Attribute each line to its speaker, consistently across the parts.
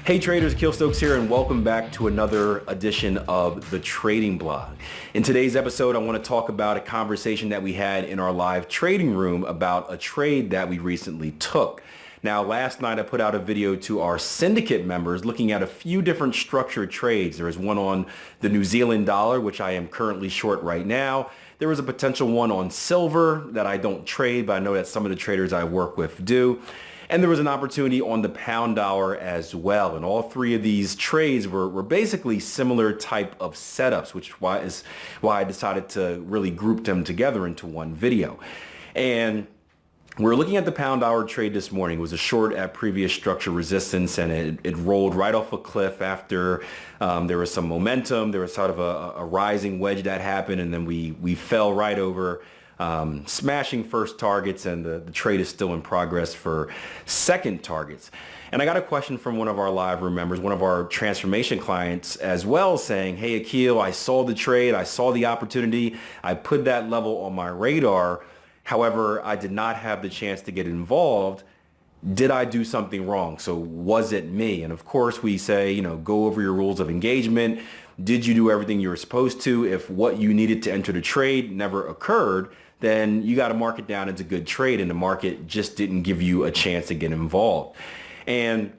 Speaker 1: Hey traders, Akil Stokes here, and welcome back to another edition of the Trading Blog. In today's episode, I want to talk about a conversation that we had in our live trading room about a trade that we recently took. Now, last night I put out a video to our syndicate members looking at a few different structured trades. There was one on the New Zealand dollar, which I am currently short right now. There was a potential one on silver that I don't trade, but I know that some of the traders I work with do. And there was an opportunity on the pound dollar as well. And all three of these trades were basically similar type of setups, which is why I decided to really group them together into one video. And we're looking at the pound dollar trade this morning. It was a short at previous structure resistance, and it rolled right off a cliff after there was some momentum. There was sort of a rising wedge that happened, and then we fell right over, smashing first targets, and the trade is still in progress for second targets. And I got a question from one of our live room members, one of our transformation clients as well, saying, hey Akil, I saw the trade, I saw the opportunity, I put that level on my radar. However, I did not have the chance to get involved. Did I do something wrong? So was it me? And of course we say, go over your rules of engagement. Did you do everything you were supposed to? If what you needed to enter the trade never occurred, then you got to mark it down as a good trade, and the market just didn't give you a chance to get involved. And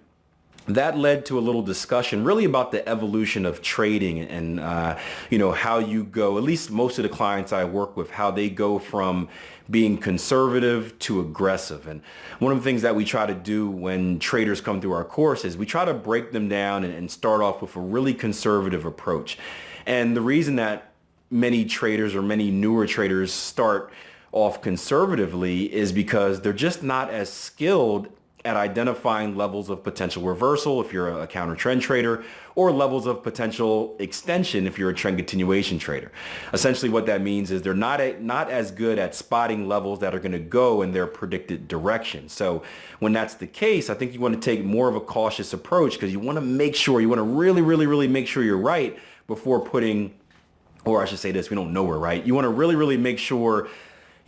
Speaker 1: that led to a little discussion really about the evolution of trading and, how you go, at least most of the clients I work with, how they go from being conservative to aggressive. And one of the things that we try to do when traders come through our course is we try to break them down and start off with a really conservative approach. And the reason that many traders or many newer traders start off conservatively is because they're just not as skilled at identifying levels of potential reversal if you're a counter trend trader, or levels of potential extension if you're a trend continuation trader. Essentially what that means is they're not as good at spotting levels that are going to go in their predicted direction. So when that's the case, I think you want to take more of a cautious approach, because you want to really make sure you're right before putting, or I should say this, we don't know we're right. You want to really make sure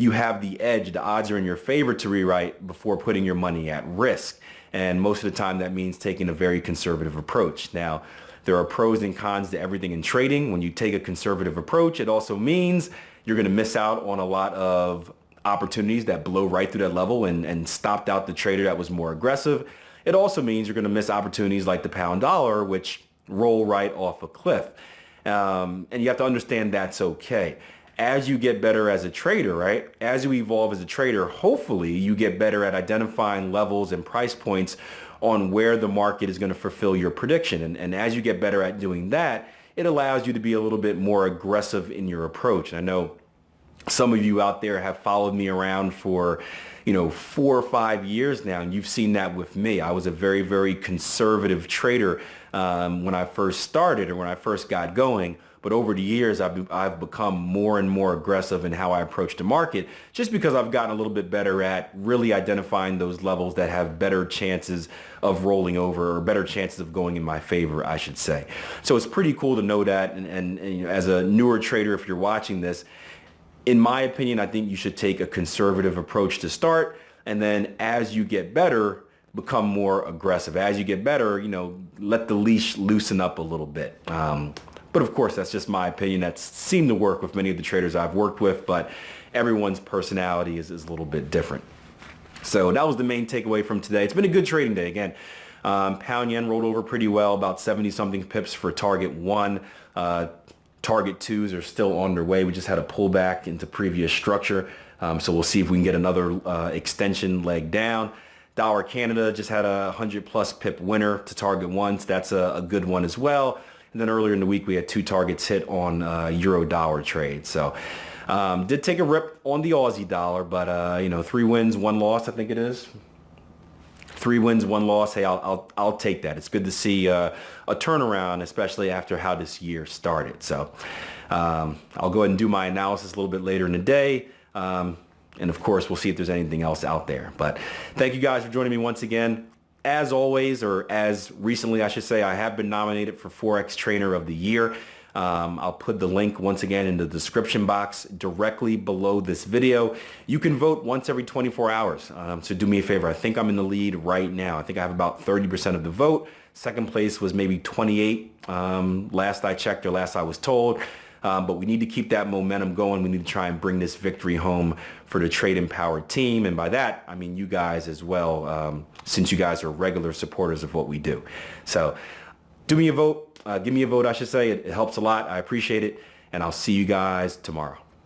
Speaker 1: you have the edge, the odds are in your favor to rewrite before putting your money at risk. And most of the time that means taking a very conservative approach. Now, there are pros and cons to everything in trading. When you take a conservative approach, it also means you're going to miss out on a lot of opportunities that blow right through that level and stopped out the trader that was more aggressive. It also means you're going to miss opportunities like the pound dollar, which roll right off a cliff. And you have to understand that's okay. As you get better as a trader, right? As you evolve as a trader, hopefully you get better at identifying levels and price points on where the market is going to fulfill your prediction. And as you get better at doing that, it allows you to be a little bit more aggressive in your approach. And I know some of you out there have followed me around for 4 or 5 years now, and you've seen that with me. I was a very conservative trader when I first started or when I first got going. But over the years, I've become more and more aggressive in how I approach the market, just because I've gotten a little bit better at really identifying those levels that have better chances of rolling over, or better chances of going in my favor, I should say. So it's pretty cool to know that. And as a newer trader, if you're watching this, in my opinion, I think you should take a conservative approach to start. And then as you get better, become more aggressive. As you get better, let the leash loosen up a little bit. But of course, that's just my opinion. That's seemed to work with many of the traders I've worked with, but everyone's personality is a little bit different. So that was the main takeaway from today. It's been a good trading day. Again, pound yen rolled over pretty well, about 70 something pips for target 1. Target 2s are still on their way. We just had a pullback into previous structure. So we'll see if we can get another extension leg down. Dollar Canada just had a 100 plus pip winner to target 1. So that's a good one as well. And then earlier in the week, we had 2 targets hit on euro dollar trade. So did take a rip on the Aussie dollar, but 3 wins, 1 loss, I think it is. 3 wins, 1 loss. Hey, I'll take that. It's good to see a turnaround, especially after how this year started. So I'll go ahead and do my analysis a little bit later in the day. And of course, we'll see if there's anything else out there. But thank you guys for joining me once again. As always, or as recently I should say, I have been nominated for FOREX Trainer of the Year. I'll put the link once again in the description box directly below this video. You can vote once every 24 hours. So do me a favor. I think I'm in the lead right now. I think I have about 30% of the vote. Second place was maybe 28 last I checked or last I was told. But we need to keep that momentum going. We need to try and bring this victory home for the Trade Empowered team. And by that, I mean you guys as well, since you guys are regular supporters of what we do. So do me a vote. Give me a vote, I should say. It helps a lot. I appreciate it. And I'll see you guys tomorrow.